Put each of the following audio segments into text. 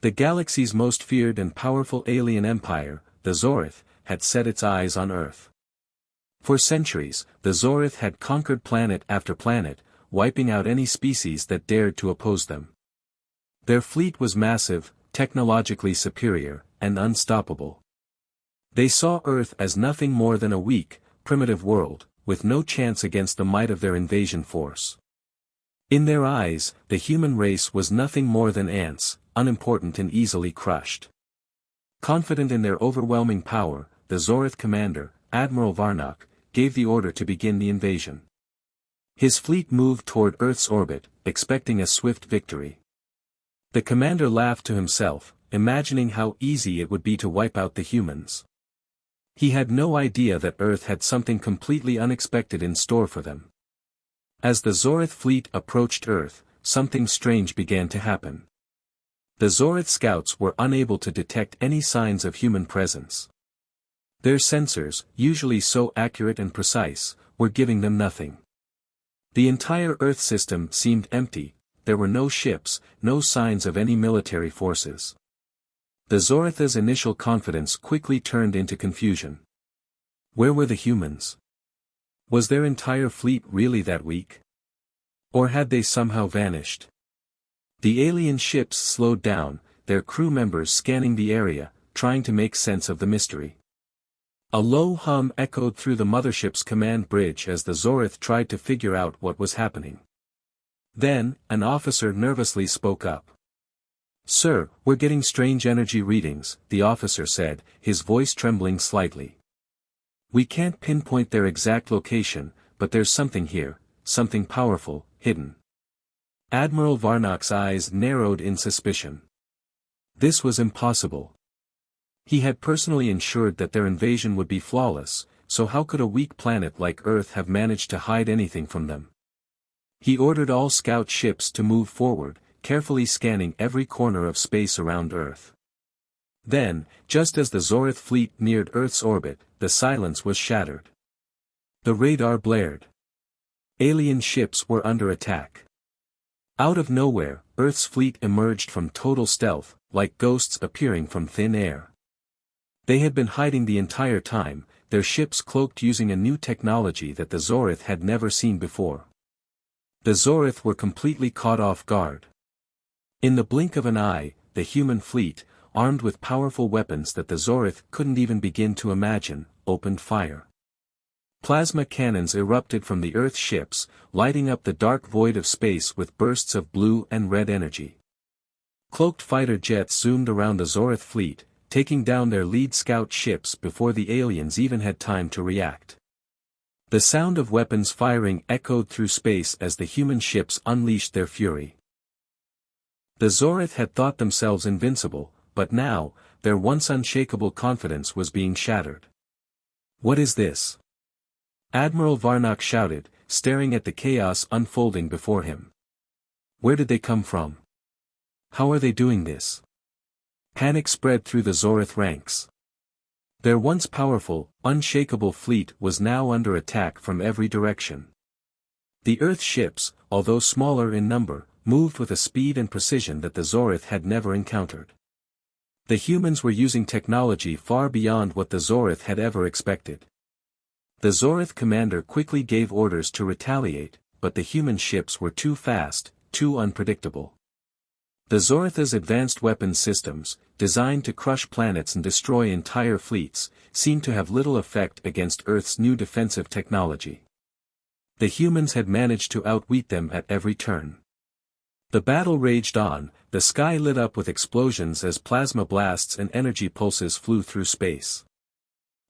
The galaxy's most feared and powerful alien empire, the Zorith, had set its eyes on Earth. For centuries, the Zorith had conquered planet after planet, wiping out any species that dared to oppose them. Their fleet was massive, technologically superior, and unstoppable. They saw Earth as nothing more than a weak, primitive world, with no chance against the might of their invasion force. In their eyes, the human race was nothing more than ants, unimportant and easily crushed. Confident in their overwhelming power, the Zorith commander, Admiral Varnock, gave the order to begin the invasion. His fleet moved toward Earth's orbit, expecting a swift victory. The commander laughed to himself, imagining how easy it would be to wipe out the humans. He had no idea that Earth had something completely unexpected in store for them. As the Zorith fleet approached Earth, something strange began to happen. The Zorith scouts were unable to detect any signs of human presence. Their sensors, usually so accurate and precise, were giving them nothing. The entire Earth system seemed empty. There were no ships, no signs of any military forces. The Zoritha's initial confidence quickly turned into confusion. Where were the humans? Was their entire fleet really that weak? Or had they somehow vanished? The alien ships slowed down, their crew members scanning the area, trying to make sense of the mystery. A low hum echoed through the mothership's command bridge as the Zorith tried to figure out what was happening. Then, an officer nervously spoke up. "Sir, we're getting strange energy readings," the officer said, his voice trembling slightly. "We can't pinpoint their exact location, but there's something here, something powerful, hidden." Admiral Varnock's eyes narrowed in suspicion. This was impossible. He had personally ensured that their invasion would be flawless, so how could a weak planet like Earth have managed to hide anything from them? He ordered all scout ships to move forward, carefully scanning every corner of space around Earth. Then, just as the Zorith fleet neared Earth's orbit, the silence was shattered. The radar blared. Alien ships were under attack. Out of nowhere, Earth's fleet emerged from total stealth, like ghosts appearing from thin air. They had been hiding the entire time, their ships cloaked using a new technology that the Zorith had never seen before. The Zorith were completely caught off guard. In the blink of an eye, the human fleet, armed with powerful weapons that the Zorith couldn't even begin to imagine, opened fire. Plasma cannons erupted from the Earth ships, lighting up the dark void of space with bursts of blue and red energy. Cloaked fighter jets zoomed around the Zorith fleet, taking down their lead scout ships before the aliens even had time to react. The sound of weapons firing echoed through space as the human ships unleashed their fury. The Zorith had thought themselves invincible, but now, their once unshakable confidence was being shattered. "What is this?" Admiral Varnock shouted, staring at the chaos unfolding before him. "Where did they come from? How are they doing this?" Panic spread through the Zorith ranks. Their once powerful, unshakable fleet was now under attack from every direction. The Earth ships, although smaller in number, moved with a speed and precision that the Zorith had never encountered. The humans were using technology far beyond what the Zorith had ever expected. The Zorith commander quickly gave orders to retaliate, but the human ships were too fast, too unpredictable. The Zoritha's advanced weapons systems, designed to crush planets and destroy entire fleets, seemed to have little effect against Earth's new defensive technology. The humans had managed to outwit them at every turn. The battle raged on, the sky lit up with explosions as plasma blasts and energy pulses flew through space.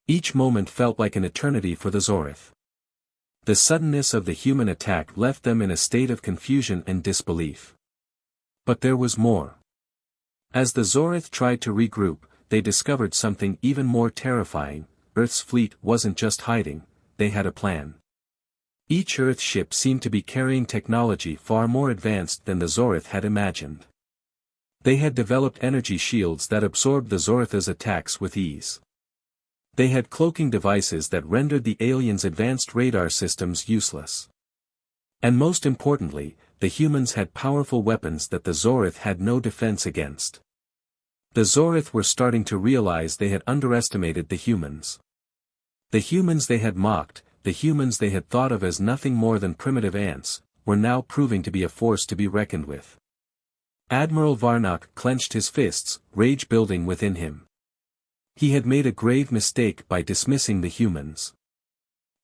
Each moment felt like an eternity for the Zorith. The suddenness of the human attack left them in a state of confusion and disbelief. But there was more. As the Zorith tried to regroup, they discovered something even more terrifying. Earth's fleet wasn't just hiding, they had a plan. Each Earth ship seemed to be carrying technology far more advanced than the Zorith had imagined. They had developed energy shields that absorbed the Zoritha's attacks with ease. They had cloaking devices that rendered the aliens' advanced radar systems useless. And most importantly, the humans had powerful weapons that the Zorith had no defense against. The Zorith were starting to realize they had underestimated the humans. The humans they had mocked, the humans they had thought of as nothing more than primitive ants, were now proving to be a force to be reckoned with. Admiral Varnock clenched his fists, rage building within him. He had made a grave mistake by dismissing the humans.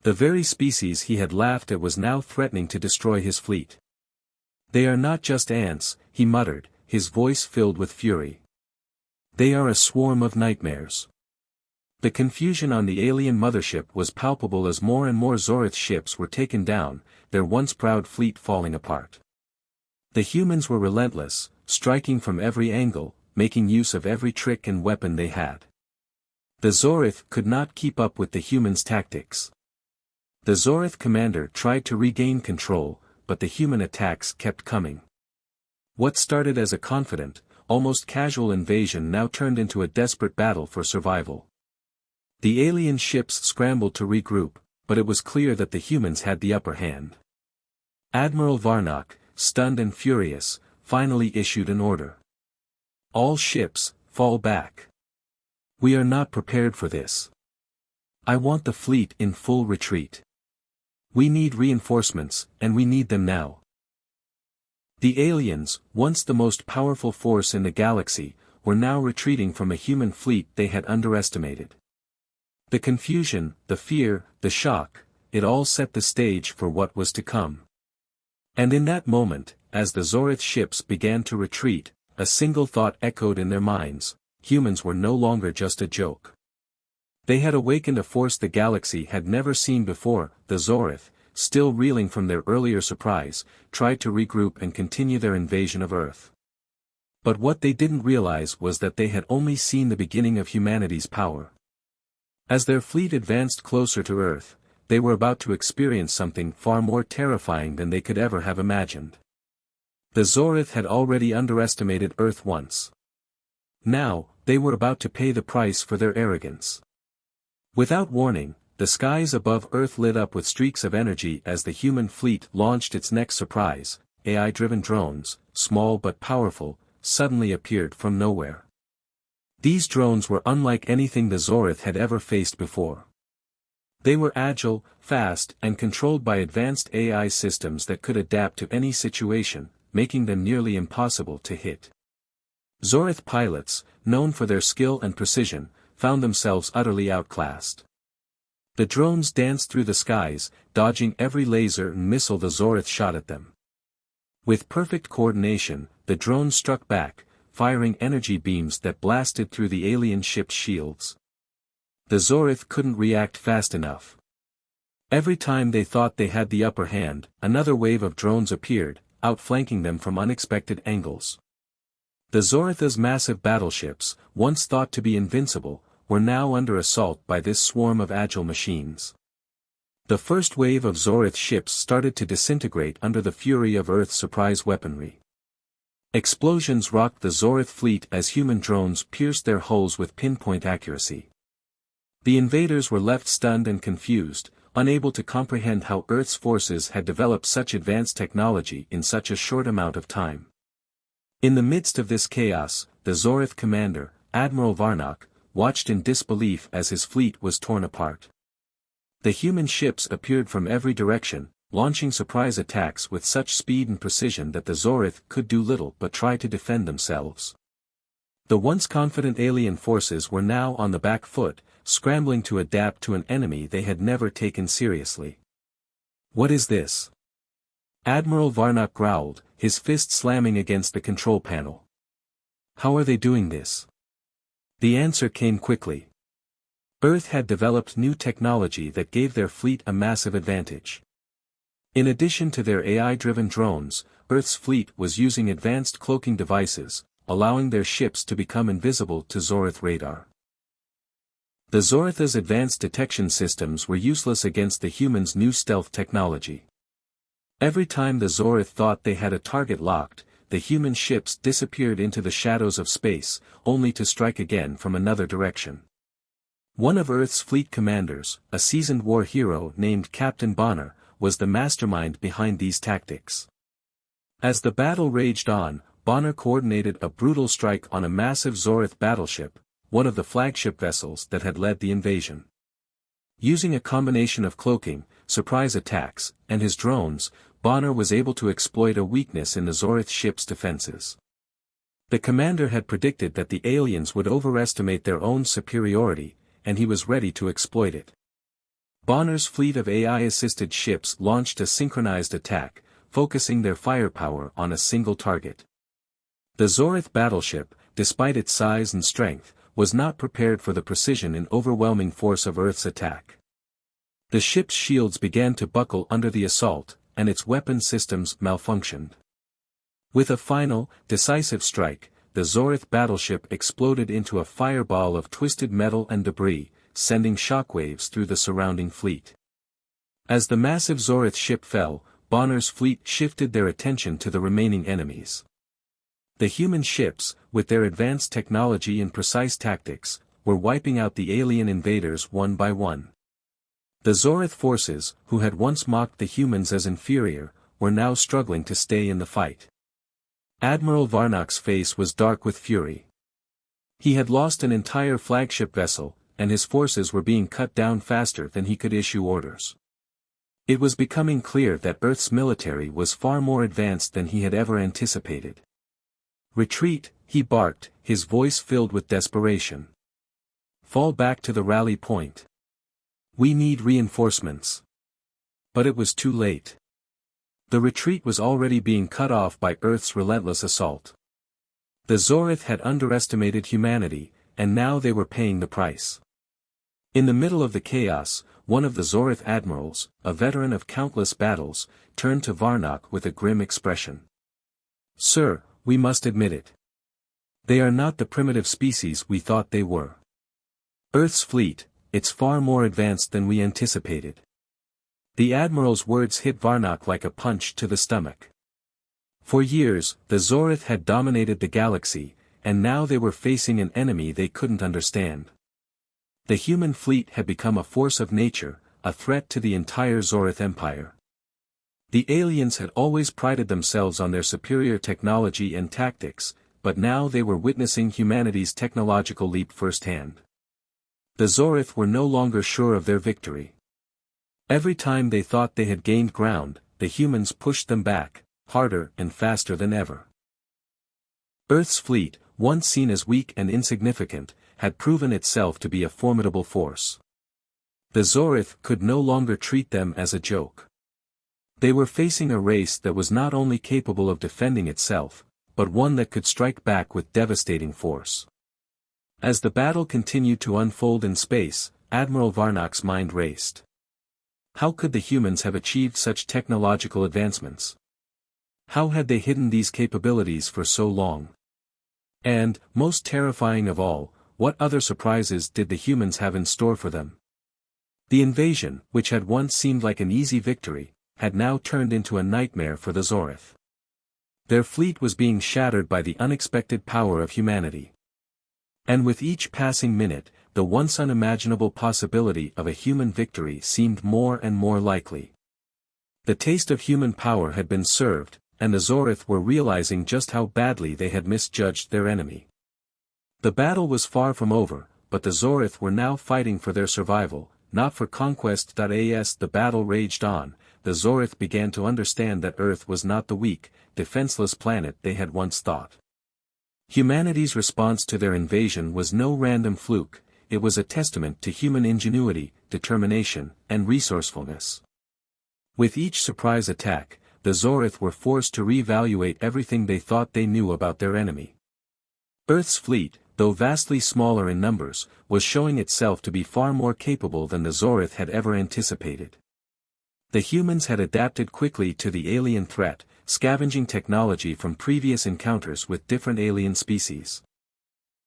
The very species he had laughed at was now threatening to destroy his fleet. "They are not just ants," he muttered, his voice filled with fury. "They are a swarm of nightmares." The confusion on the alien mothership was palpable as more and more Zorith ships were taken down, their once proud fleet falling apart. The humans were relentless, striking from every angle, making use of every trick and weapon they had. The Zorith could not keep up with the humans' tactics. The Zorith commander tried to regain control, but the human attacks kept coming. What started as a confident, almost casual invasion now turned into a desperate battle for survival. The alien ships scrambled to regroup, but it was clear that the humans had the upper hand. Admiral Varnock, stunned and furious, finally issued an order. "All ships, fall back. We are not prepared for this. I want the fleet in full retreat. We need reinforcements, and we need them now." The aliens, once the most powerful force in the galaxy, were now retreating from a human fleet they had underestimated. The confusion, the fear, the shock, it all set the stage for what was to come. And in that moment, as the Zorith ships began to retreat, a single thought echoed in their minds: humans were no longer just a joke. They had awakened a force the galaxy had never seen before. The Zorith, still reeling from their earlier surprise, tried to regroup and continue their invasion of Earth. But what they didn't realize was that they had only seen the beginning of humanity's power. As their fleet advanced closer to Earth, they were about to experience something far more terrifying than they could ever have imagined. The Zorith had already underestimated Earth once. Now, they were about to pay the price for their arrogance. Without warning, the skies above Earth lit up with streaks of energy as the human fleet launched its next surprise. AI-driven drones, small but powerful, suddenly appeared from nowhere. These drones were unlike anything the Zorith had ever faced before. They were agile, fast, and controlled by advanced AI systems that could adapt to any situation, making them nearly impossible to hit. Zorith pilots, known for their skill and precision, found themselves utterly outclassed. The drones danced through the skies, dodging every laser and missile the Zorith shot at them. With perfect coordination, the drones struck back, firing energy beams that blasted through the alien ship's shields. The Zorith couldn't react fast enough. Every time they thought they had the upper hand, another wave of drones appeared, outflanking them from unexpected angles. The Zorith's massive battleships, once thought to be invincible, were now under assault by this swarm of agile machines. The first wave of Zorith ships started to disintegrate under the fury of Earth's surprise weaponry. Explosions rocked the Zorith fleet as human drones pierced their hulls with pinpoint accuracy. The invaders were left stunned and confused, unable to comprehend how Earth's forces had developed such advanced technology in such a short amount of time. In the midst of this chaos, the Zorith commander, Admiral Varnock, watched in disbelief as his fleet was torn apart. The human ships appeared from every direction, launching surprise attacks with such speed and precision that the Zorith could do little but try to defend themselves. The once confident alien forces were now on the back foot, scrambling to adapt to an enemy they had never taken seriously. "What is this?" Admiral Varnock growled, his fist slamming against the control panel. "How are they doing this?" The answer came quickly. Earth had developed new technology that gave their fleet a massive advantage. In addition to their AI-driven drones, Earth's fleet was using advanced cloaking devices, allowing their ships to become invisible to Zorith radar. The Zorith's advanced detection systems were useless against the humans' new stealth technology. Every time the Zorith thought they had a target locked, the human ships disappeared into the shadows of space, only to strike again from another direction. One of Earth's fleet commanders, a seasoned war hero named Captain Bonner, was the mastermind behind these tactics. As the battle raged on, Bonner coordinated a brutal strike on a massive Zorith battleship, one of the flagship vessels that had led the invasion. Using a combination of cloaking, surprise attacks, and his drones, Bonner was able to exploit a weakness in the Zorith ship's defenses. The commander had predicted that the aliens would overestimate their own superiority, and he was ready to exploit it. Bonner's fleet of AI-assisted ships launched a synchronized attack, focusing their firepower on a single target. The Zorith battleship, despite its size and strength, was not prepared for the precision and overwhelming force of Earth's attack. The ship's shields began to buckle under the assault, and its weapon systems malfunctioned. With a final, decisive strike, the Zorith battleship exploded into a fireball of twisted metal and debris, sending shockwaves through the surrounding fleet. As the massive Zorith ship fell, Bonner's fleet shifted their attention to the remaining enemies. The human ships, with their advanced technology and precise tactics, were wiping out the alien invaders one by one. The Zorith forces, who had once mocked the humans as inferior, were now struggling to stay in the fight. Admiral Varnok's face was dark with fury. He had lost an entire flagship vessel, and his forces were being cut down faster than he could issue orders. It was becoming clear that Earth's military was far more advanced than he had ever anticipated. "Retreat," he barked, his voice filled with desperation. "Fall back to the rally point. We need reinforcements." But it was too late. The retreat was already being cut off by Earth's relentless assault. The Zorith had underestimated humanity, and now they were paying the price. In the middle of the chaos, one of the Zorith admirals, a veteran of countless battles, turned to Varnok with a grim expression. "Sir, we must admit it. They are not the primitive species we thought they were. Earth's fleet, it's far more advanced than we anticipated." The admiral's words hit Varnok like a punch to the stomach. For years, the Zorith had dominated the galaxy, and now they were facing an enemy they couldn't understand. The human fleet had become a force of nature, a threat to the entire Zorith Empire. The aliens had always prided themselves on their superior technology and tactics, but now they were witnessing humanity's technological leap firsthand. The Zorith were no longer sure of their victory. Every time they thought they had gained ground, the humans pushed them back, harder and faster than ever. Earth's fleet, once seen as weak and insignificant, had proven itself to be a formidable force. The Zorith could no longer treat them as a joke. They were facing a race that was not only capable of defending itself, but one that could strike back with devastating force. As the battle continued to unfold in space, Admiral Varnok's mind raced. How could the humans have achieved such technological advancements? How had they hidden these capabilities for so long? And, most terrifying of all, what other surprises did the humans have in store for them? The invasion, which had once seemed like an easy victory, had now turned into a nightmare for the Zorith. Their fleet was being shattered by the unexpected power of humanity. And with each passing minute, the once unimaginable possibility of a human victory seemed more and more likely. The taste of human power had been served, and the Zorith were realizing just how badly they had misjudged their enemy. The battle was far from over, but the Zorith were now fighting for their survival, not for conquest. As the battle raged on, the Zorith began to understand that Earth was not the weak, defenseless planet they had once thought. Humanity's response to their invasion was no random fluke, it was a testament to human ingenuity, determination, and resourcefulness. With each surprise attack, the Zorith were forced to reevaluate everything they thought they knew about their enemy. Earth's fleet, though vastly smaller in numbers, was showing itself to be far more capable than the Zorith had ever anticipated. The humans had adapted quickly to the alien threat, scavenging technology from previous encounters with different alien species.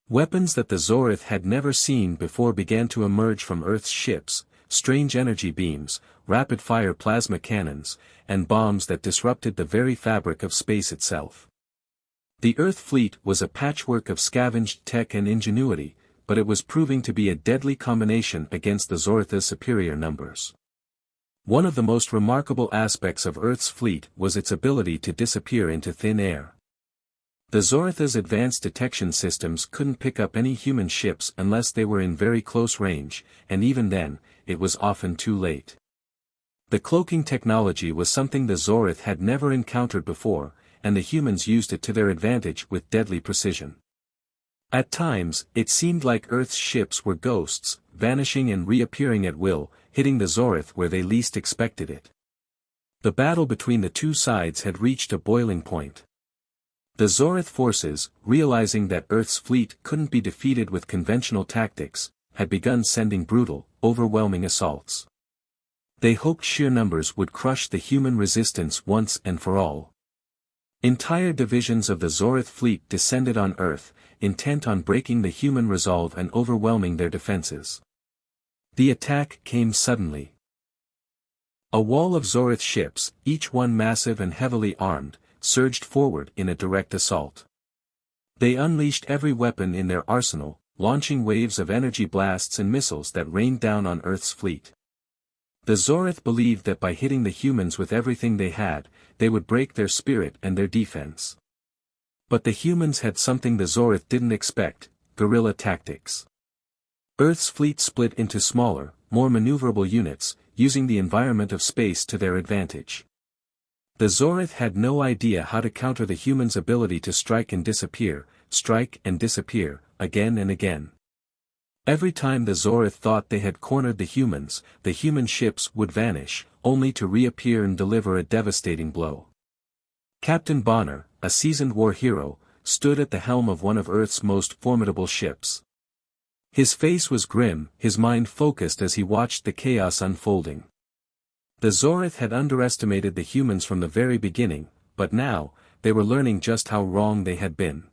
Weapons that the Zorith had never seen before began to emerge from Earth's ships, strange energy beams, rapid-fire plasma cannons, and bombs that disrupted the very fabric of space itself. The Earth fleet was a patchwork of scavenged tech and ingenuity, but it was proving to be a deadly combination against the Zorith's superior numbers. One of the most remarkable aspects of Earth's fleet was its ability to disappear into thin air. The Zoritha's advanced detection systems couldn't pick up any human ships unless they were in very close range, and even then, it was often too late. The cloaking technology was something the Zorith had never encountered before, and the humans used it to their advantage with deadly precision. At times, it seemed like Earth's ships were ghosts, vanishing and reappearing at will, hitting the Zorith where they least expected it. The battle between the two sides had reached a boiling point. The Zorith forces, realizing that Earth's fleet couldn't be defeated with conventional tactics, had begun sending brutal, overwhelming assaults. They hoped sheer numbers would crush the human resistance once and for all. Entire divisions of the Zorith fleet descended on Earth, intent on breaking the human resolve and overwhelming their defenses. The attack came suddenly. A wall of Zorith ships, each one massive and heavily armed, surged forward in a direct assault. They unleashed every weapon in their arsenal, launching waves of energy blasts and missiles that rained down on Earth's fleet. The Zorith believed that by hitting the humans with everything they had, they would break their spirit and their defense. But the humans had something the Zorith didn't expect: guerrilla tactics. Earth's fleet split into smaller, more maneuverable units, using the environment of space to their advantage. The Zorith had no idea how to counter the humans' ability to strike and disappear, again and again. Every time the Zorith thought they had cornered the human ships would vanish, only to reappear and deliver a devastating blow. Captain Bonner, a seasoned war hero, stood at the helm of one of Earth's most formidable ships. His face was grim, his mind focused as he watched the chaos unfolding. The Zorith had underestimated the humans from the very beginning, but now, they were learning just how wrong they had been.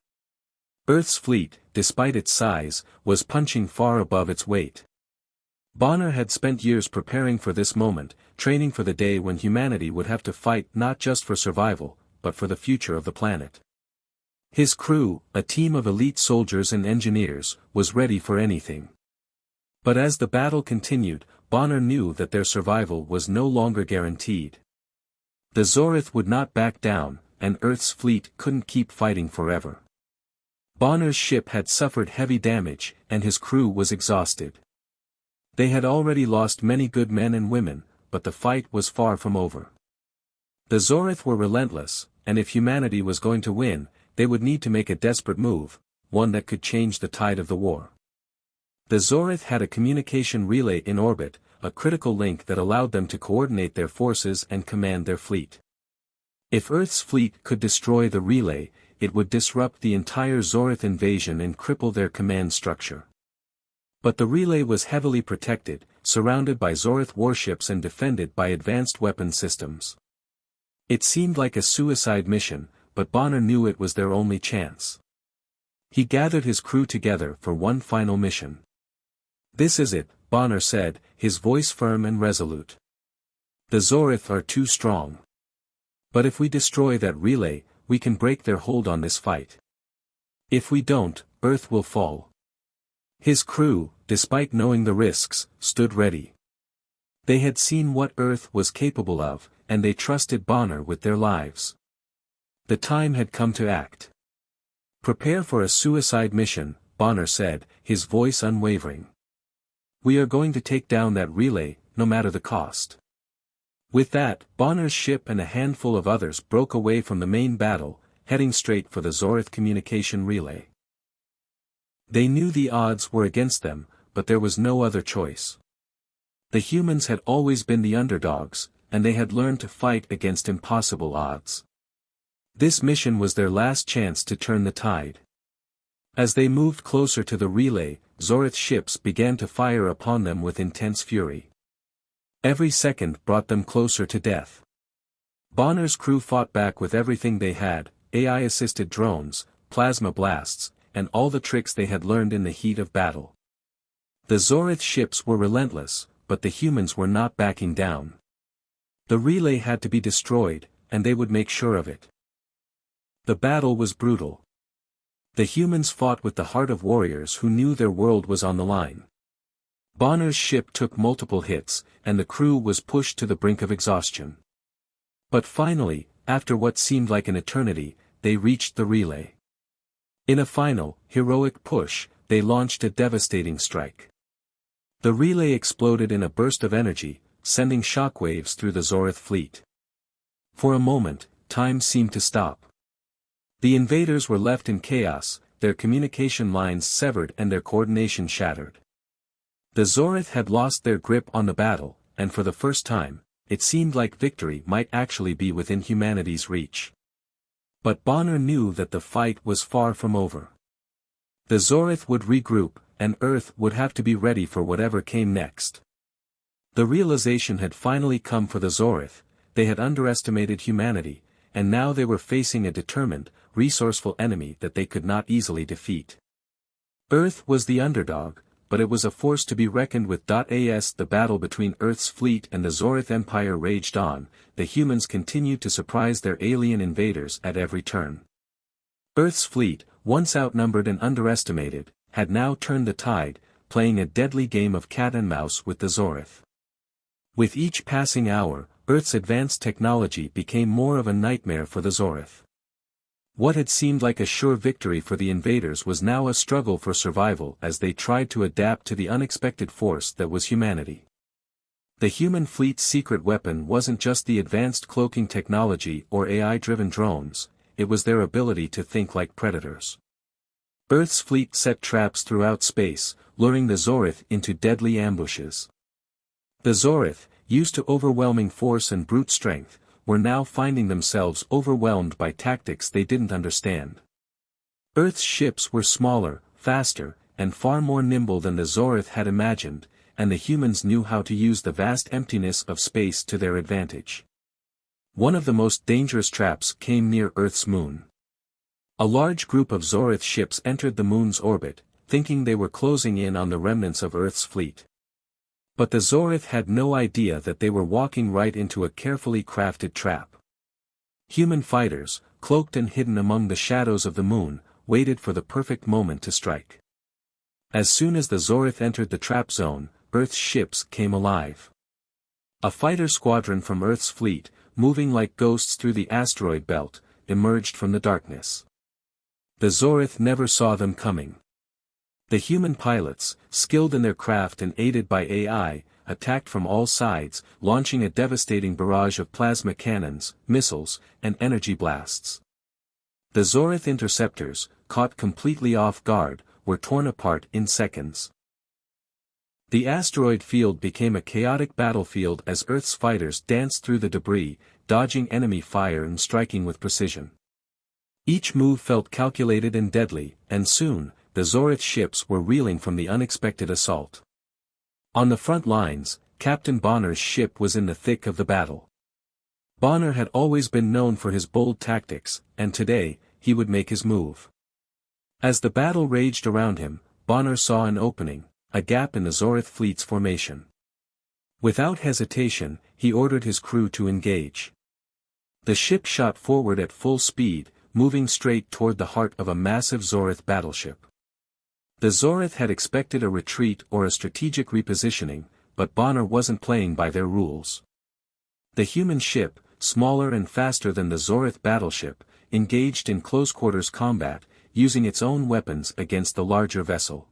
Earth's fleet, despite its size, was punching far above its weight. Bonner had spent years preparing for this moment, training for the day when humanity would have to fight not just for survival, but for the future of the planet. His crew, a team of elite soldiers and engineers, was ready for anything. But as the battle continued, Bonner knew that their survival was no longer guaranteed. The Zorith would not back down, and Earth's fleet couldn't keep fighting forever. Bonner's ship had suffered heavy damage, and his crew was exhausted. They had already lost many good men and women, but the fight was far from over. The Zorith were relentless, and if humanity was going to win, they would need to make a desperate move, one that could change the tide of the war. The Zorith had a communication relay in orbit, a critical link that allowed them to coordinate their forces and command their fleet. If Earth's fleet could destroy the relay, it would disrupt the entire Zorith invasion and cripple their command structure. But the relay was heavily protected, surrounded by Zorith warships and defended by advanced weapon systems. It seemed like a suicide mission, but Bonner knew it was their only chance. He gathered his crew together for one final mission. "This is it," Bonner said, his voice firm and resolute. "The Zorith are too strong. But if we destroy that relay, we can break their hold on this fight. If we don't, Earth will fall." His crew, despite knowing the risks, stood ready. They had seen what Earth was capable of, and they trusted Bonner with their lives. The time had come to act. "Prepare for a suicide mission," Bonner said, his voice unwavering. "We are going to take down that relay, no matter the cost." With that, Bonner's ship and a handful of others broke away from the main battle, heading straight for the Zorith communication relay. They knew the odds were against them, but there was no other choice. The humans had always been the underdogs, and they had learned to fight against impossible odds. This mission was their last chance to turn the tide. As they moved closer to the relay, Zorith ships began to fire upon them with intense fury. Every second brought them closer to death. Bonner's crew fought back with everything they had: AI-assisted drones, plasma blasts, and all the tricks they had learned in the heat of battle. The Zorith ships were relentless, but the humans were not backing down. The relay had to be destroyed, and they would make sure of it. The battle was brutal. The humans fought with the heart of warriors who knew their world was on the line. Bonner's ship took multiple hits, and the crew was pushed to the brink of exhaustion. But finally, after what seemed like an eternity, they reached the relay. In a final, heroic push, they launched a devastating strike. The relay exploded in a burst of energy, sending shockwaves through the Zorith fleet. For a moment, time seemed to stop. The invaders were left in chaos, their communication lines severed and their coordination shattered. The Zorith had lost their grip on the battle, and for the first time, it seemed like victory might actually be within humanity's reach. But Bonner knew that the fight was far from over. The Zorith would regroup, and Earth would have to be ready for whatever came next. The realization had finally come for the Zorith. They had underestimated humanity, and now they were facing a determined, resourceful enemy that they could not easily defeat. Earth was the underdog, but it was a force to be reckoned with. As the battle between Earth's fleet and the Zorith Empire raged on, the humans continued to surprise their alien invaders at every turn. Earth's fleet, once outnumbered and underestimated, had now turned the tide, playing a deadly game of cat and mouse with the Zorith. With each passing hour, Earth's advanced technology became more of a nightmare for the Zorith. What had seemed like a sure victory for the invaders was now a struggle for survival as they tried to adapt to the unexpected force that was humanity. The human fleet's secret weapon wasn't just the advanced cloaking technology or AI-driven drones, it was their ability to think like predators. Earth's fleet set traps throughout space, luring the Zorith into deadly ambushes. The Zorith, used to overwhelming force and brute strength, were now finding themselves overwhelmed by tactics they didn't understand. Earth's ships were smaller, faster, and far more nimble than the Zorith had imagined, and the humans knew how to use the vast emptiness of space to their advantage. One of the most dangerous traps came near Earth's moon. A large group of Zorith ships entered the moon's orbit, thinking they were closing in on the remnants of Earth's fleet. But the Zorith had no idea that they were walking right into a carefully crafted trap. Human fighters, cloaked and hidden among the shadows of the moon, waited for the perfect moment to strike. As soon as the Zorith entered the trap zone, Earth's ships came alive. A fighter squadron from Earth's fleet, moving like ghosts through the asteroid belt, emerged from the darkness. The Zorith never saw them coming. The human pilots, skilled in their craft and aided by AI, attacked from all sides, launching a devastating barrage of plasma cannons, missiles, and energy blasts. The Zorith interceptors, caught completely off guard, were torn apart in seconds. The asteroid field became a chaotic battlefield as Earth's fighters danced through the debris, dodging enemy fire and striking with precision. Each move felt calculated and deadly, and soon, the Zorith ships were reeling from the unexpected assault. On the front lines, Captain Bonner's ship was in the thick of the battle. Bonner had always been known for his bold tactics, and today, he would make his move. As the battle raged around him, Bonner saw an opening, a gap in the Zorith fleet's formation. Without hesitation, he ordered his crew to engage. The ship shot forward at full speed, moving straight toward the heart of a massive Zorith battleship. The Zorith had expected a retreat or a strategic repositioning, but Bonner wasn't playing by their rules. The human ship, smaller and faster than the Zorith battleship, engaged in close-quarters combat, using its own weapons against the larger vessel.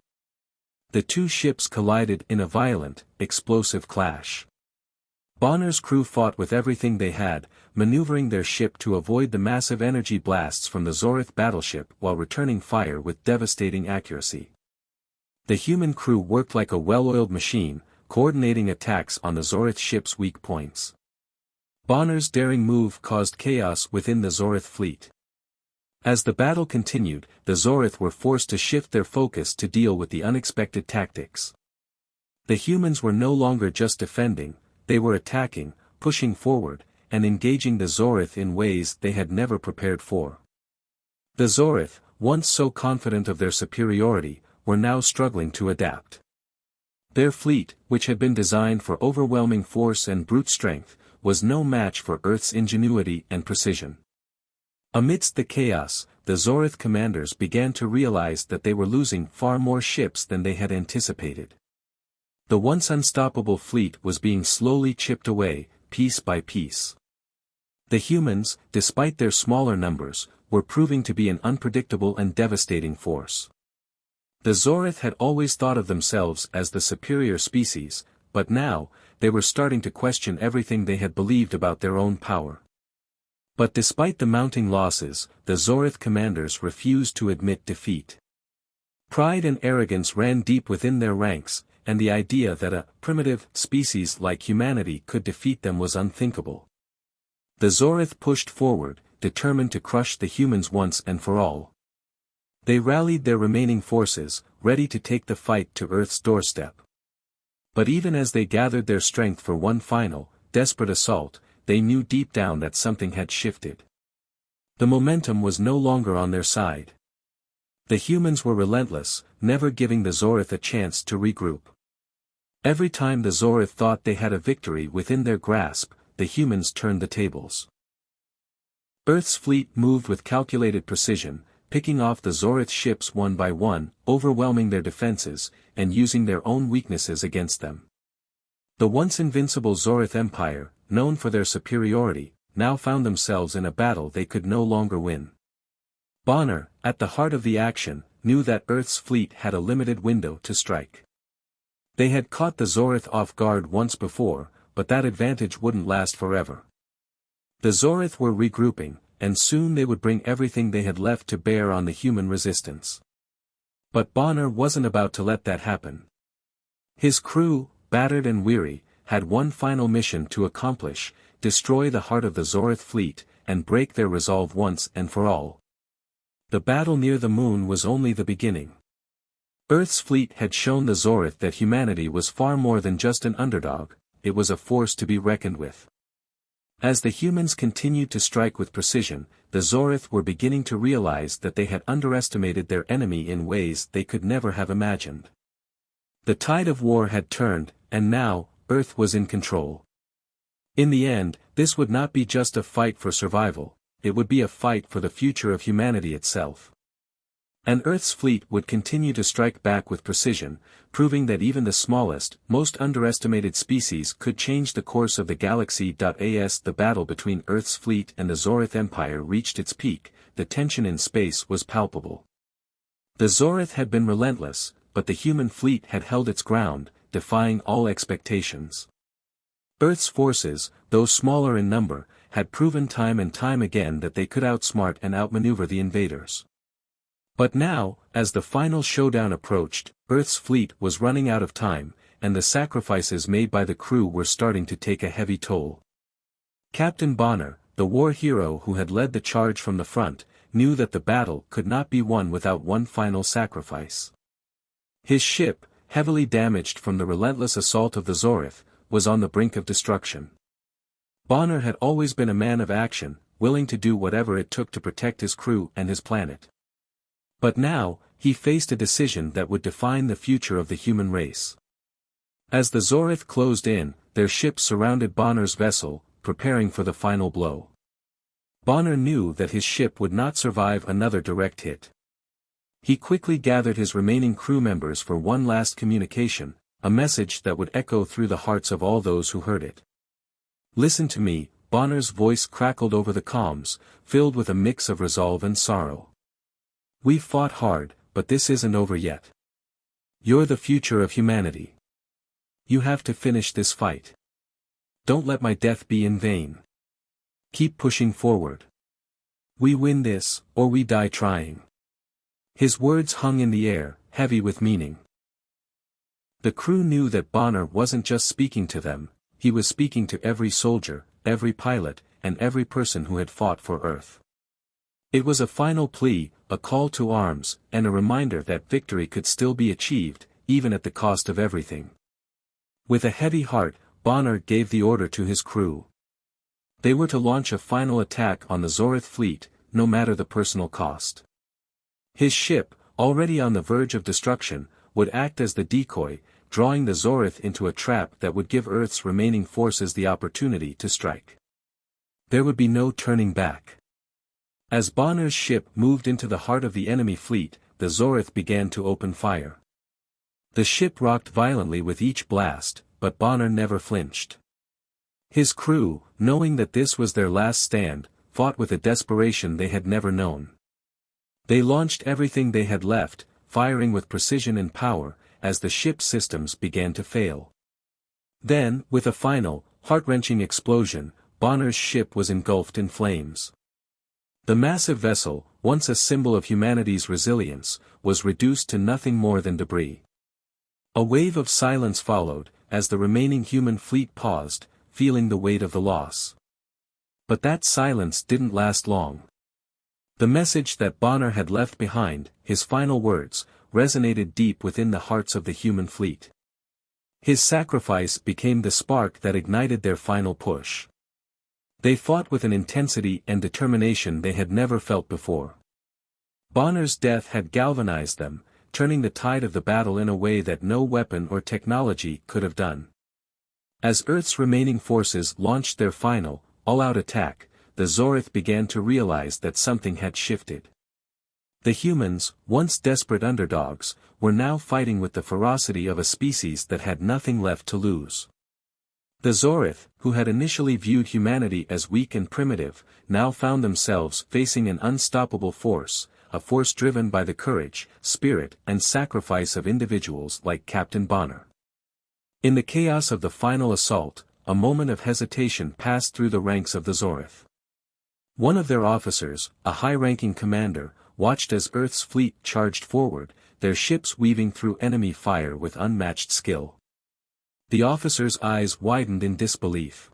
The two ships collided in a violent, explosive clash. Bonner's crew fought with everything they had, maneuvering their ship to avoid the massive energy blasts from the Zorith battleship while returning fire with devastating accuracy. The human crew worked like a well-oiled machine, coordinating attacks on the Zorith ship's weak points. Bonner's daring move caused chaos within the Zorith fleet. As the battle continued, the Zorith were forced to shift their focus to deal with the unexpected tactics. The humans were no longer just defending, they were attacking, pushing forward, and engaging the Zorith in ways they had never prepared for. The Zorith, once so confident of their superiority, were now struggling to adapt. Their fleet, which had been designed for overwhelming force and brute strength, was no match for Earth's ingenuity and precision. Amidst the chaos, the Zorith commanders began to realize that they were losing far more ships than they had anticipated. The once unstoppable fleet was being slowly chipped away, piece by piece. The humans, despite their smaller numbers, were proving to be an unpredictable and devastating force. The Zorith had always thought of themselves as the superior species, but now, they were starting to question everything they had believed about their own power. But despite the mounting losses, the Zorith commanders refused to admit defeat. Pride and arrogance ran deep within their ranks, and the idea that a primitive species like humanity could defeat them was unthinkable. The Zorith pushed forward, determined to crush the humans once and for all. They rallied their remaining forces, ready to take the fight to Earth's doorstep. But even as they gathered their strength for one final, desperate assault, they knew deep down that something had shifted. The momentum was no longer on their side. The humans were relentless, never giving the Zorith a chance to regroup. Every time the Zorith thought they had a victory within their grasp, the humans turned the tables. Earth's fleet moved with calculated precision, picking off the Zorith ships one by one, overwhelming their defenses, and using their own weaknesses against them. The once invincible Zorith Empire, known for their superiority, now found themselves in a battle they could no longer win. Bonner, at the heart of the action, knew that Earth's fleet had a limited window to strike. They had caught the Zorith off guard once before, but that advantage wouldn't last forever. The Zorith were regrouping, and soon they would bring everything they had left to bear on the human resistance. But Bonner wasn't about to let that happen. His crew, battered and weary, had one final mission to accomplish: destroy the heart of the Zorith fleet, and break their resolve once and for all. The battle near the moon was only the beginning. Earth's fleet had shown the Zorith that humanity was far more than just an underdog, it was a force to be reckoned with. As the humans continued to strike with precision, the Zorith were beginning to realize that they had underestimated their enemy in ways they could never have imagined. The tide of war had turned, and now, Earth was in control. In the end, this would not be just a fight for survival, it would be a fight for the future of humanity itself. And Earth's fleet would continue to strike back with precision, proving that even the smallest, most underestimated species could change the course of the galaxy. As the battle between Earth's fleet and the Zorith Empire reached its peak, the tension in space was palpable. The Zorith had been relentless, but the human fleet had held its ground, defying all expectations. Earth's forces, though smaller in number, had proven time and time again that they could outsmart and outmaneuver the invaders. But now, as the final showdown approached, Earth's fleet was running out of time, and the sacrifices made by the crew were starting to take a heavy toll. Captain Bonner, the war hero who had led the charge from the front, knew that the battle could not be won without one final sacrifice. His ship, heavily damaged from the relentless assault of the Zorith, was on the brink of destruction. Bonner had always been a man of action, willing to do whatever it took to protect his crew and his planet. But now, he faced a decision that would define the future of the human race. As the Zorith closed in, their ships surrounded Bonner's vessel, preparing for the final blow. Bonner knew that his ship would not survive another direct hit. He quickly gathered his remaining crew members for one last communication, a message that would echo through the hearts of all those who heard it. "Listen to me," Bonner's voice crackled over the comms, filled with a mix of resolve and sorrow. "We've fought hard, but this isn't over yet. You're the future of humanity. You have to finish this fight. Don't let my death be in vain. Keep pushing forward. We win this, or we die trying." His words hung in the air, heavy with meaning. The crew knew that Bonner wasn't just speaking to them, he was speaking to every soldier, every pilot, and every person who had fought for Earth. It was a final plea, a call to arms, and a reminder that victory could still be achieved, even at the cost of everything. With a heavy heart, Bonner gave the order to his crew. They were to launch a final attack on the Zorith fleet, no matter the personal cost. His ship, already on the verge of destruction, would act as the decoy, drawing the Zorith into a trap that would give Earth's remaining forces the opportunity to strike. There would be no turning back. As Bonner's ship moved into the heart of the enemy fleet, the Zorith began to open fire. The ship rocked violently with each blast, but Bonner never flinched. His crew, knowing that this was their last stand, fought with a desperation they had never known. They launched everything they had left, firing with precision and power, as the ship's systems began to fail. Then, with a final, heart-wrenching explosion, Bonner's ship was engulfed in flames. The massive vessel, once a symbol of humanity's resilience, was reduced to nothing more than debris. A wave of silence followed, as the remaining human fleet paused, feeling the weight of the loss. But that silence didn't last long. The message that Bonner had left behind, his final words, resonated deep within the hearts of the human fleet. His sacrifice became the spark that ignited their final push. They fought with an intensity and determination they had never felt before. Bonner's death had galvanized them, turning the tide of the battle in a way that no weapon or technology could have done. As Earth's remaining forces launched their final, all-out attack, the Zorith began to realize that something had shifted. The humans, once desperate underdogs, were now fighting with the ferocity of a species that had nothing left to lose. The Zorith, who had initially viewed humanity as weak and primitive, now found themselves facing an unstoppable force, a force driven by the courage, spirit, and sacrifice of individuals like Captain Bonner. In the chaos of the final assault, a moment of hesitation passed through the ranks of the Zorith. One of their officers, a high-ranking commander, watched as Earth's fleet charged forward, their ships weaving through enemy fire with unmatched skill. The officer's eyes widened in disbelief.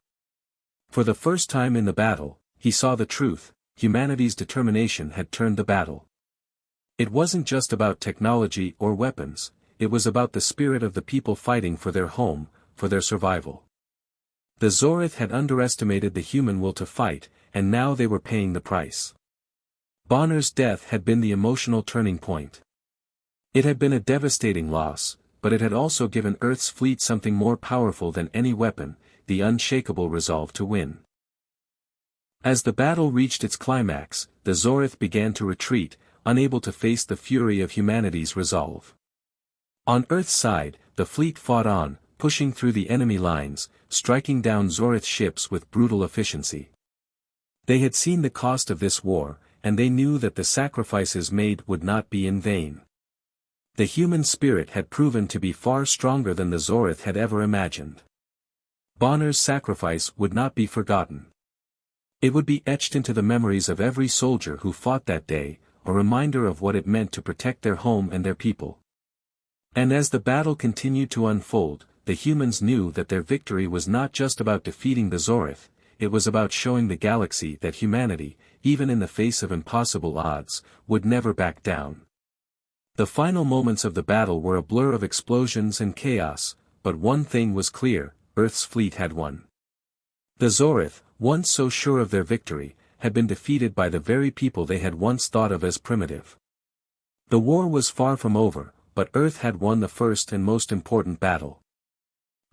For the first time in the battle, he saw the truth: humanity's determination had turned the battle. It wasn't just about technology or weapons, it was about the spirit of the people fighting for their home, for their survival. The Zorith had underestimated the human will to fight, and now they were paying the price. Bonner's death had been the emotional turning point. It had been a devastating loss, but it had also given Earth's fleet something more powerful than any weapon: the unshakable resolve to win. As the battle reached its climax, the Zorith began to retreat, unable to face the fury of humanity's resolve. On Earth's side, the fleet fought on, pushing through the enemy lines, striking down Zorith ships with brutal efficiency. They had seen the cost of this war, and they knew that the sacrifices made would not be in vain. The human spirit had proven to be far stronger than the Zorith had ever imagined. Bonner's sacrifice would not be forgotten. It would be etched into the memories of every soldier who fought that day, a reminder of what it meant to protect their home and their people. And as the battle continued to unfold, the humans knew that their victory was not just about defeating the Zorith, it was about showing the galaxy that humanity, even in the face of impossible odds, would never back down. The final moments of the battle were a blur of explosions and chaos, but one thing was clear: Earth's fleet had won. The Zorith, once so sure of their victory, had been defeated by the very people they had once thought of as primitive. The war was far from over, but Earth had won the first and most important battle.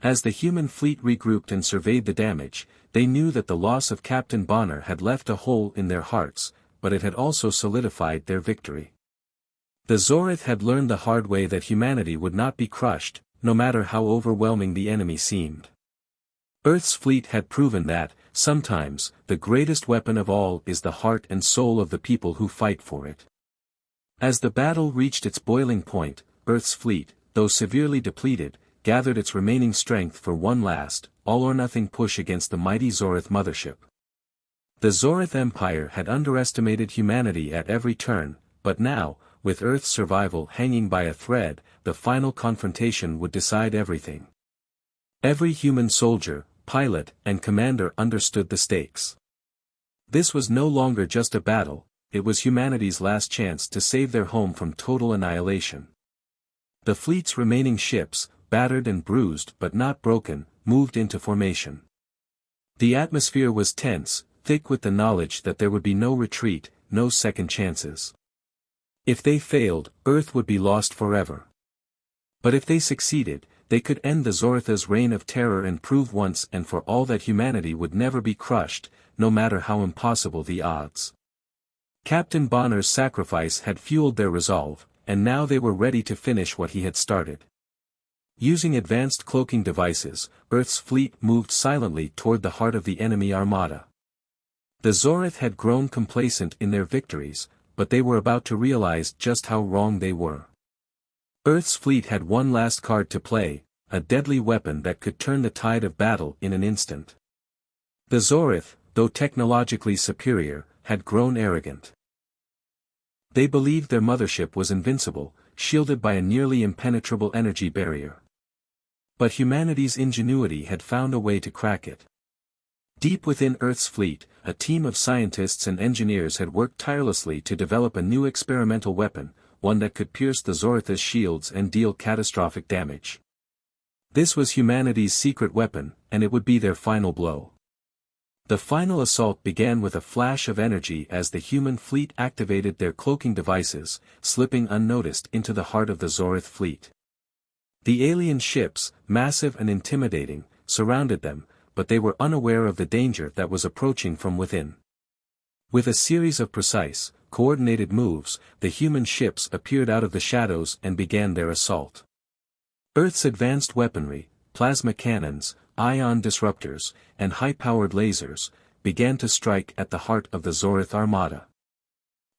As the human fleet regrouped and surveyed the damage, they knew that the loss of Captain Bonner had left a hole in their hearts, but it had also solidified their victory. The Zorith had learned the hard way that humanity would not be crushed, no matter how overwhelming the enemy seemed. Earth's fleet had proven that, sometimes, the greatest weapon of all is the heart and soul of the people who fight for it. As the battle reached its boiling point, Earth's fleet, though severely depleted, gathered its remaining strength for one last, all-or-nothing push against the mighty Zorith mothership. The Zorith Empire had underestimated humanity at every turn, but now, with Earth's survival hanging by a thread, the final confrontation would decide everything. Every human soldier, pilot, and commander understood the stakes. This was no longer just a battle, it was humanity's last chance to save their home from total annihilation. The fleet's remaining ships, battered and bruised but not broken, moved into formation. The atmosphere was tense, thick with the knowledge that there would be no retreat, no second chances. If they failed, Earth would be lost forever. But if they succeeded, they could end the Zoritha's reign of terror and prove once and for all that humanity would never be crushed, no matter how impossible the odds. Captain Bonner's sacrifice had fueled their resolve, and now they were ready to finish what he had started. Using advanced cloaking devices, Earth's fleet moved silently toward the heart of the enemy armada. The Zorith had grown complacent in their victories, but they were about to realize just how wrong they were. Earth's fleet had one last card to play, a deadly weapon that could turn the tide of battle in an instant. The Zorith, though technologically superior, had grown arrogant. They believed their mothership was invincible, shielded by a nearly impenetrable energy barrier. But humanity's ingenuity had found a way to crack it. Deep within Earth's fleet, a team of scientists and engineers had worked tirelessly to develop a new experimental weapon, one that could pierce the Zorith's shields and deal catastrophic damage. This was humanity's secret weapon, and it would be their final blow. The final assault began with a flash of energy as the human fleet activated their cloaking devices, slipping unnoticed into the heart of the Zorith fleet. The alien ships, massive and intimidating, surrounded them, but they were unaware of the danger that was approaching from within. With a series of precise, coordinated moves, the human ships appeared out of the shadows and began their assault. Earth's advanced weaponry, plasma cannons, ion disruptors, and high-powered lasers, began to strike at the heart of the Zorith armada.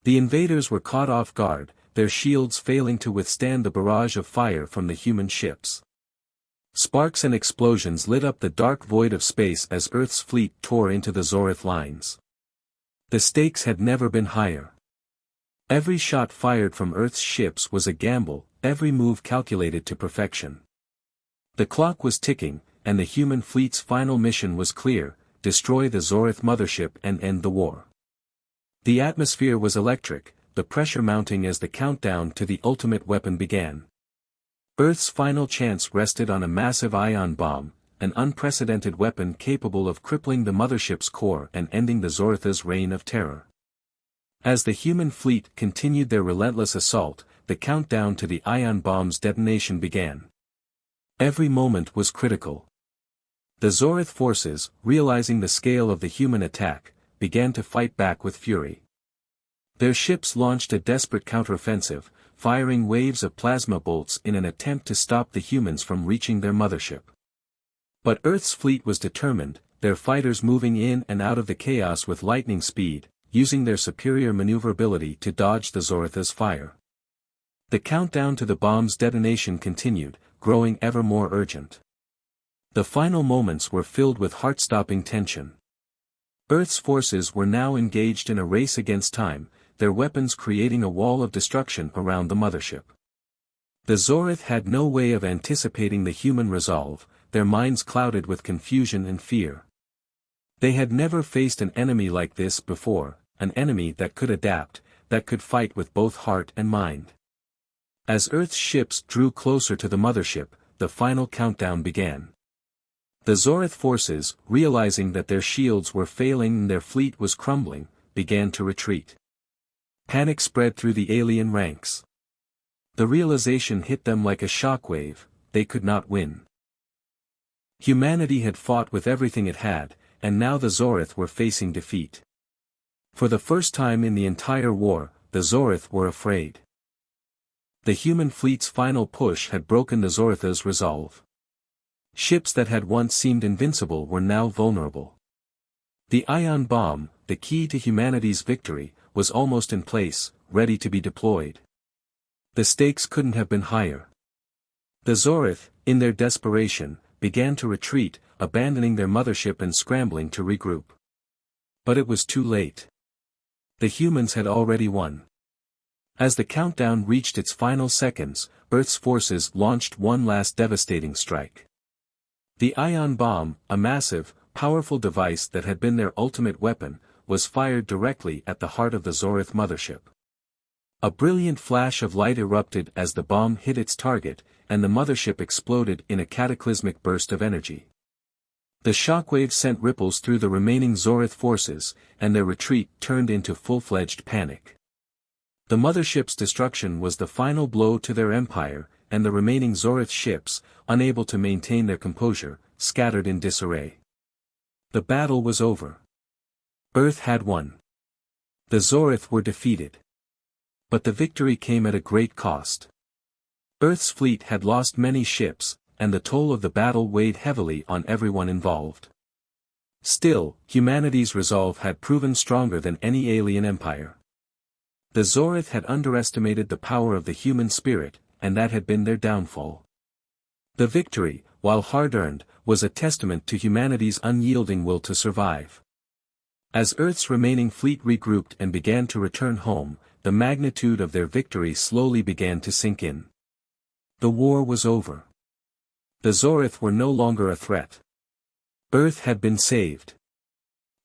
The invaders were caught off guard, their shields failing to withstand the barrage of fire from the human ships. Sparks and explosions lit up the dark void of space as Earth's fleet tore into the Zorith lines. The stakes had never been higher. Every shot fired from Earth's ships was a gamble, every move calculated to perfection. The clock was ticking, and the human fleet's final mission was clear: destroy the Zorith mothership and end the war. The atmosphere was electric, the pressure mounting as the countdown to the ultimate weapon began. Earth's final chance rested on a massive ion bomb, an unprecedented weapon capable of crippling the mothership's core and ending the Zorith's reign of terror. As the human fleet continued their relentless assault, the countdown to the ion bomb's detonation began. Every moment was critical. The Zorith forces, realizing the scale of the human attack, began to fight back with fury. Their ships launched a desperate counteroffensive, firing waves of plasma bolts in an attempt to stop the humans from reaching their mothership. But Earth's fleet was determined, their fighters moving in and out of the chaos with lightning speed, using their superior maneuverability to dodge the Zorith's fire. The countdown to the bomb's detonation continued, growing ever more urgent. The final moments were filled with heart-stopping tension. Earth's forces were now engaged in a race against time, their weapons creating a wall of destruction around the mothership. The Zorith had no way of anticipating the human resolve, their minds clouded with confusion and fear. They had never faced an enemy like this before, an enemy that could adapt, that could fight with both heart and mind. As Earth's ships drew closer to the mothership, the final countdown began. The Zorith forces, realizing that their shields were failing and their fleet was crumbling, began to retreat. Panic spread through the alien ranks. The realization hit them like a shockwave: they could not win. Humanity had fought with everything it had, and now the Zorith were facing defeat. For the first time in the entire war, the Zorith were afraid. The human fleet's final push had broken the Zorith's resolve. Ships that had once seemed invincible were now vulnerable. The ion bomb, the key to humanity's victory, was almost in place, ready to be deployed. The stakes couldn't have been higher. The Zorith, in their desperation, began to retreat, abandoning their mothership and scrambling to regroup. But it was too late. The humans had already won. As the countdown reached its final seconds, Earth's forces launched one last devastating strike. The ion bomb, a massive, powerful device that had been their ultimate weapon, was fired directly at the heart of the Zorith mothership. A brilliant flash of light erupted as the bomb hit its target, and the mothership exploded in a cataclysmic burst of energy. The shockwave sent ripples through the remaining Zorith forces, and their retreat turned into full-fledged panic. The mothership's destruction was the final blow to their empire, and the remaining Zorith ships, unable to maintain their composure, scattered in disarray. The battle was over. Earth had won. The Zorith were defeated. But the victory came at a great cost. Earth's fleet had lost many ships, and the toll of the battle weighed heavily on everyone involved. Still, humanity's resolve had proven stronger than any alien empire. The Zorith had underestimated the power of the human spirit, and that had been their downfall. The victory, while hard-earned, was a testament to humanity's unyielding will to survive. As Earth's remaining fleet regrouped and began to return home, the magnitude of their victory slowly began to sink in. The war was over. The Zorith were no longer a threat. Earth had been saved.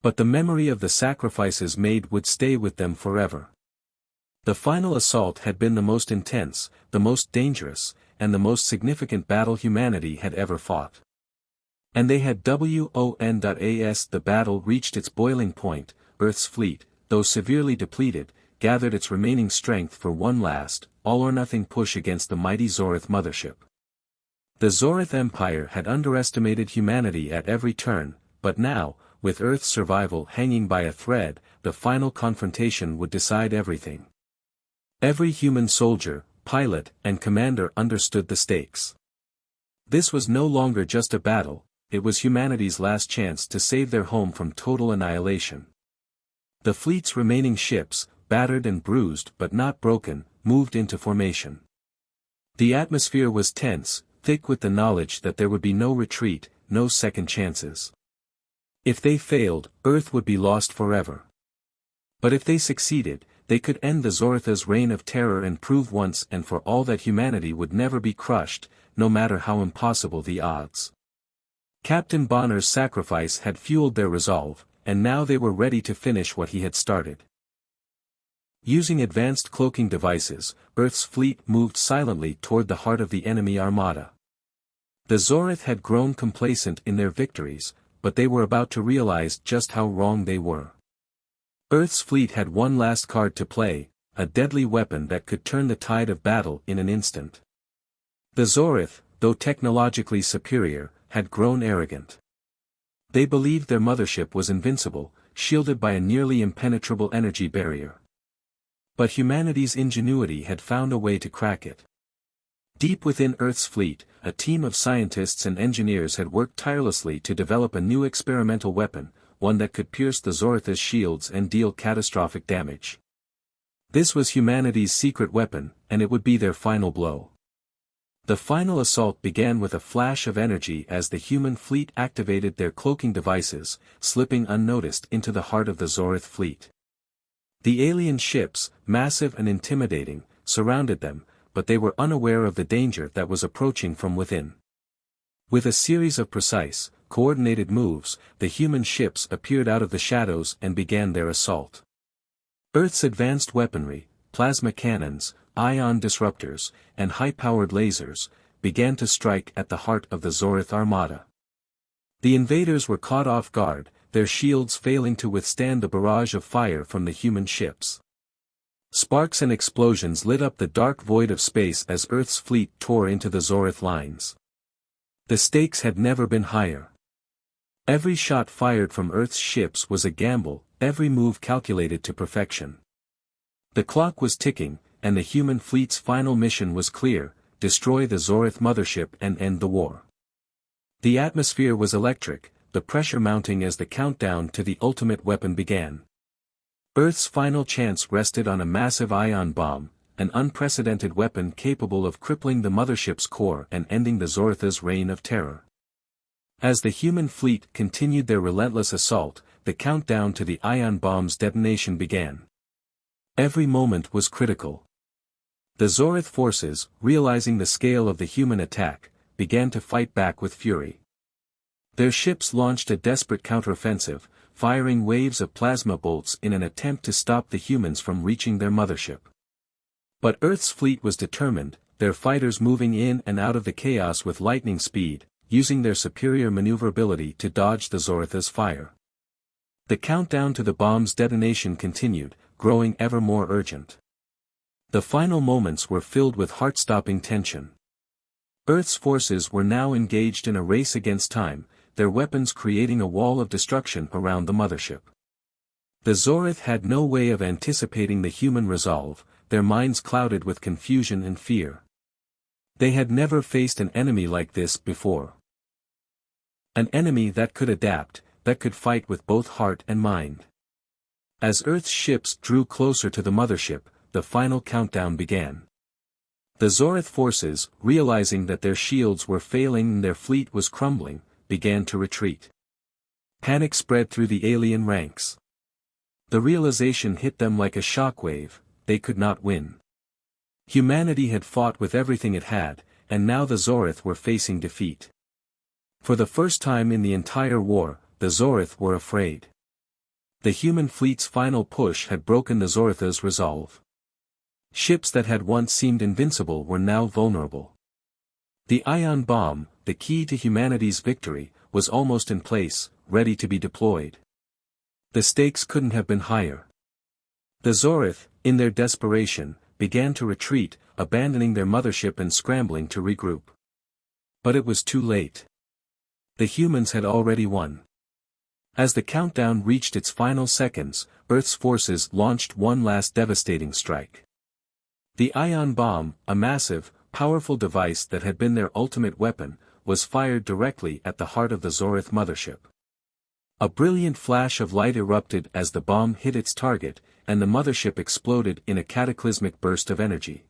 But the memory of the sacrifices made would stay with them forever. The final assault had been the most intense, the most dangerous, and the most significant battle humanity had ever fought. And they had won.as the battle reached its boiling point. Earth's fleet, though severely depleted, gathered its remaining strength for one last, all-or-nothing push against the mighty Zorith mothership. The Zorith Empire had underestimated humanity at every turn, but now, with Earth's survival hanging by a thread, the final confrontation would decide everything. Every human soldier, pilot, and commander understood the stakes. This was no longer just a battle, it was humanity's last chance to save their home from total annihilation. The fleet's remaining ships, battered and bruised but not broken, moved into formation. The atmosphere was tense, thick with the knowledge that there would be no retreat, no second chances. If they failed, Earth would be lost forever. But if they succeeded, they could end the Zoritha's reign of terror and prove once and for all that humanity would never be crushed, no matter how impossible the odds. Captain Bonner's sacrifice had fueled their resolve, and now they were ready to finish what he had started. Using advanced cloaking devices, Earth's fleet moved silently toward the heart of the enemy armada. The Zorith had grown complacent in their victories, but they were about to realize just how wrong they were. Earth's fleet had one last card to play, a deadly weapon that could turn the tide of battle in an instant. The Zorith, though technologically superior, had grown arrogant. They believed their mothership was invincible, shielded by a nearly impenetrable energy barrier. But humanity's ingenuity had found a way to crack it. Deep within Earth's fleet, a team of scientists and engineers had worked tirelessly to develop a new experimental weapon, one that could pierce the Zoritha's shields and deal catastrophic damage. This was humanity's secret weapon, and it would be their final blow. The final assault began with a flash of energy as the human fleet activated their cloaking devices, slipping unnoticed into the heart of the Zorith fleet. The alien ships, massive and intimidating, surrounded them, but they were unaware of the danger that was approaching from within. With a series of precise, coordinated moves, the human ships appeared out of the shadows and began their assault. Earth's advanced weaponry, plasma cannons, ion disruptors, and high-powered lasers, began to strike at the heart of the Zorith armada. The invaders were caught off guard, their shields failing to withstand the barrage of fire from the human ships. Sparks and explosions lit up the dark void of space as Earth's fleet tore into the Zorith lines. The stakes had never been higher. Every shot fired from Earth's ships was a gamble, every move calculated to perfection. The clock was ticking, and the human fleet's final mission was clear: destroy the Zorith mothership and end the war. The atmosphere was electric, the pressure mounting as the countdown to the ultimate weapon began. Earth's final chance rested on a massive ion bomb, an unprecedented weapon capable of crippling the mothership's core and ending the Zoritha's reign of terror. As the human fleet continued their relentless assault, the countdown to the ion bomb's detonation began. Every moment was critical. The Zorith forces, realizing the scale of the human attack, began to fight back with fury. Their ships launched a desperate counteroffensive, firing waves of plasma bolts in an attempt to stop the humans from reaching their mothership. But Earth's fleet was determined, their fighters moving in and out of the chaos with lightning speed, using their superior maneuverability to dodge the Zoritha's fire. The countdown to the bomb's detonation continued, growing ever more urgent. The final moments were filled with heart-stopping tension. Earth's forces were now engaged in a race against time, their weapons creating a wall of destruction around the mothership. The Zorith had no way of anticipating the human resolve, their minds clouded with confusion and fear. They had never faced an enemy like this before. An enemy that could adapt, that could fight with both heart and mind. As Earth's ships drew closer to the mothership, the final countdown began. The Zorith forces, realizing that their shields were failing and their fleet was crumbling, began to retreat. Panic spread through the alien ranks. The realization hit them like a shockwave: they could not win. Humanity had fought with everything it had, and now the Zorith were facing defeat. For the first time in the entire war, the Zorith were afraid. The human fleet's final push had broken the Zoritha's resolve. Ships that had once seemed invincible were now vulnerable. The ion bomb, the key to humanity's victory, was almost in place, ready to be deployed. The stakes couldn't have been higher. The Zorith, in their desperation, began to retreat, abandoning their mothership and scrambling to regroup. But it was too late. The humans had already won. As the countdown reached its final seconds, Earth's forces launched one last devastating strike. The ion bomb, a massive, powerful device that had been their ultimate weapon, was fired directly at the heart of the Zorith mothership. A brilliant flash of light erupted as the bomb hit its target, and the mothership exploded in a cataclysmic burst of energy.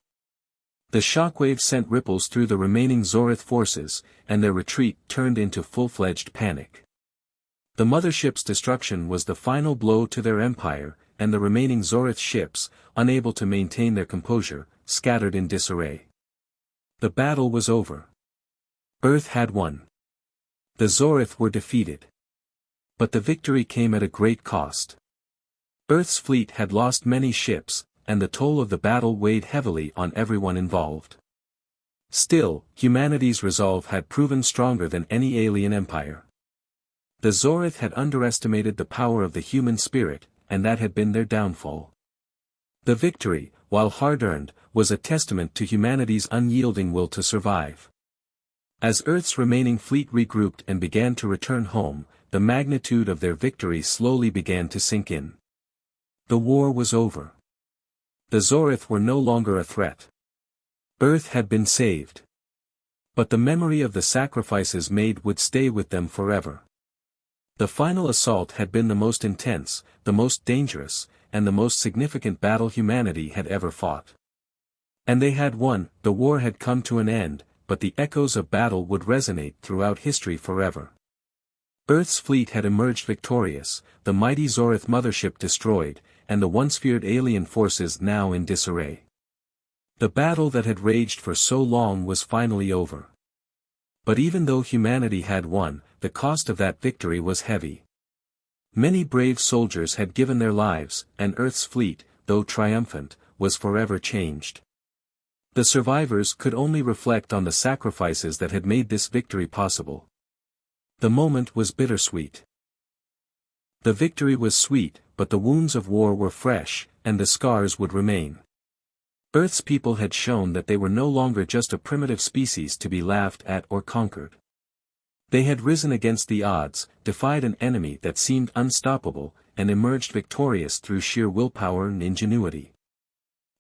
The shockwave sent ripples through the remaining Zorith forces, and their retreat turned into full-fledged panic. The mothership's destruction was the final blow to their empire, and the remaining Zorith ships, unable to maintain their composure, scattered in disarray. The battle was over. Earth had won. The Zorith were defeated. But the victory came at a great cost. Earth's fleet had lost many ships, and the toll of the battle weighed heavily on everyone involved. Still, humanity's resolve had proven stronger than any alien empire. The Zorith had underestimated the power of the human spirit, and that had been their downfall. The victory, while hard-earned, was a testament to humanity's unyielding will to survive. As Earth's remaining fleet regrouped and began to return home, the magnitude of their victory slowly began to sink in. The war was over. The Zorith were no longer a threat. Earth had been saved. But the memory of the sacrifices made would stay with them forever. The final assault had been the most intense, the most dangerous, and the most significant battle humanity had ever fought. And they had won. The war had come to an end, but the echoes of battle would resonate throughout history forever. Earth's fleet had emerged victorious, the mighty Zorith mothership destroyed, and the once feared alien forces now in disarray. The battle that had raged for so long was finally over. But even though humanity had won, the cost of that victory was heavy. Many brave soldiers had given their lives, and Earth's fleet, though triumphant, was forever changed. The survivors could only reflect on the sacrifices that had made this victory possible. The moment was bittersweet. The victory was sweet, but the wounds of war were fresh, and the scars would remain. Earth's people had shown that they were no longer just a primitive species to be laughed at or conquered. They had risen against the odds, defied an enemy that seemed unstoppable, and emerged victorious through sheer willpower and ingenuity.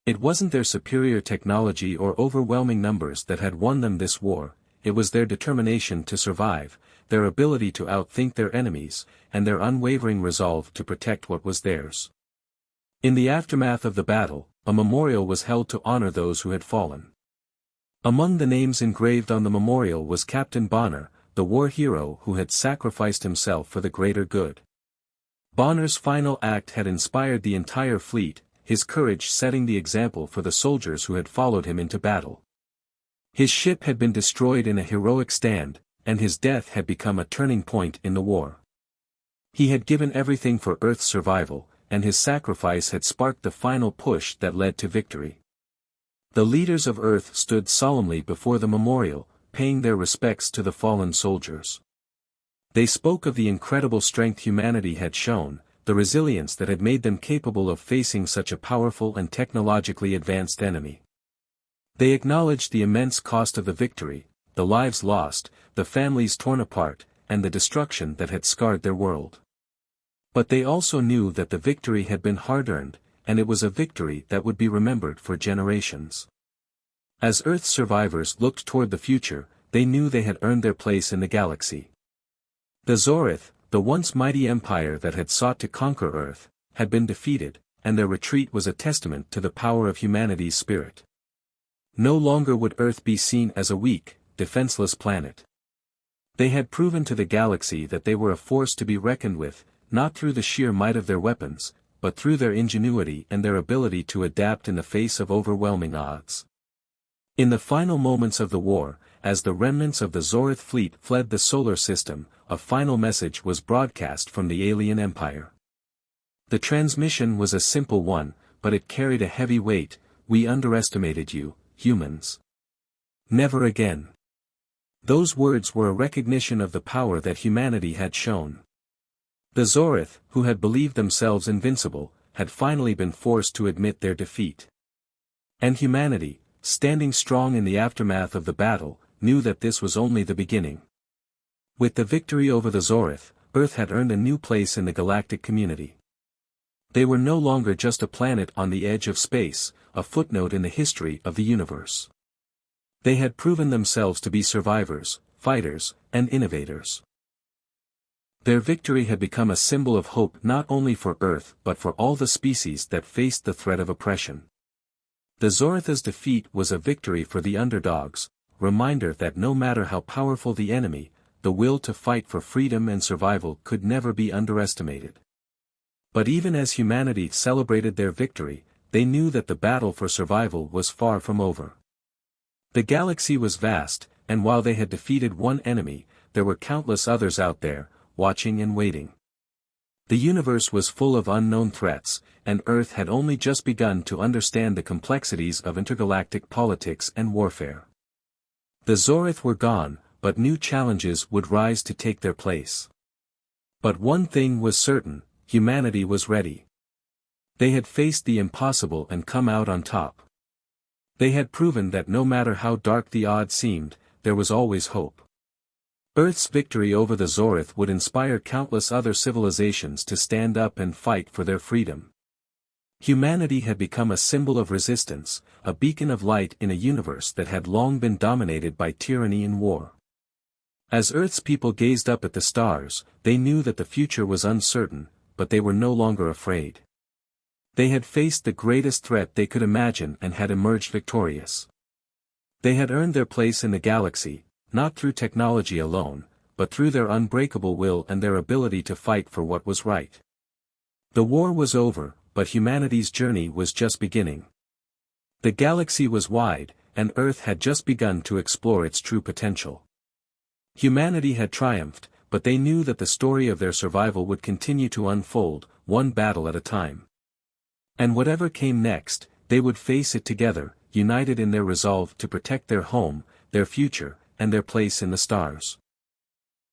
It wasn't their superior technology or overwhelming numbers that had won them this war, it was their determination to survive, their ability to outthink their enemies, and their unwavering resolve to protect what was theirs. In the aftermath of the battle, a memorial was held to honor those who had fallen. Among the names engraved on the memorial was Captain Bonner, the war hero who had sacrificed himself for the greater good. Bonner's final act had inspired the entire fleet, his courage setting the example for the soldiers who had followed him into battle. His ship had been destroyed in a heroic stand, and his death had become a turning point in the war. He had given everything for Earth's survival, and his sacrifice had sparked the final push that led to victory. The leaders of Earth stood solemnly before the memorial, paying their respects to the fallen soldiers. They spoke of the incredible strength humanity had shown, the resilience that had made them capable of facing such a powerful and technologically advanced enemy. They acknowledged the immense cost of the victory, the lives lost, the families torn apart, and the destruction that had scarred their world. But they also knew that the victory had been hard-earned, and it was a victory that would be remembered for generations. As Earth's survivors looked toward the future, they knew they had earned their place in the galaxy. The Zorith, the once mighty empire that had sought to conquer Earth, had been defeated, and their retreat was a testament to the power of humanity's spirit. No longer would Earth be seen as a weak, defenseless planet. They had proven to the galaxy that they were a force to be reckoned with, not through the sheer might of their weapons, but through their ingenuity and their ability to adapt in the face of overwhelming odds. In the final moments of the war, as the remnants of the Zorith fleet fled the solar system, a final message was broadcast from the alien empire. The transmission was a simple one, but it carried a heavy weight: "We underestimated you, humans. Never again." Those words were a recognition of the power that humanity had shown. The Zorith, who had believed themselves invincible, had finally been forced to admit their defeat. And humanity, standing strong in the aftermath of the battle, knew that this was only the beginning. With the victory over the Zorith, Earth had earned a new place in the galactic community. They were no longer just a planet on the edge of space, a footnote in the history of the universe. They had proven themselves to be survivors, fighters, and innovators. Their victory had become a symbol of hope not only for Earth but for all the species that faced the threat of oppression. The Zoritha's defeat was a victory for the underdogs, reminder that no matter how powerful the enemy, the will to fight for freedom and survival could never be underestimated. But even as humanity celebrated their victory, they knew that the battle for survival was far from over. The galaxy was vast, and while they had defeated one enemy, there were countless others out there, watching and waiting. The universe was full of unknown threats, and Earth had only just begun to understand the complexities of intergalactic politics and warfare. The Zorith were gone, but new challenges would rise to take their place. But one thing was certain: humanity was ready. They had faced the impossible and come out on top. They had proven that no matter how dark the odds seemed, there was always hope. Earth's victory over the Zorith would inspire countless other civilizations to stand up and fight for their freedom. Humanity had become a symbol of resistance, a beacon of light in a universe that had long been dominated by tyranny and war. As Earth's people gazed up at the stars, they knew that the future was uncertain, but they were no longer afraid. They had faced the greatest threat they could imagine and had emerged victorious. They had earned their place in the galaxy, not through technology alone, but through their unbreakable will and their ability to fight for what was right. The war was over, but humanity's journey was just beginning. The galaxy was wide, and Earth had just begun to explore its true potential. Humanity had triumphed, but they knew that the story of their survival would continue to unfold, one battle at a time. And whatever came next, they would face it together, united in their resolve to protect their home, their future, and their place in the stars.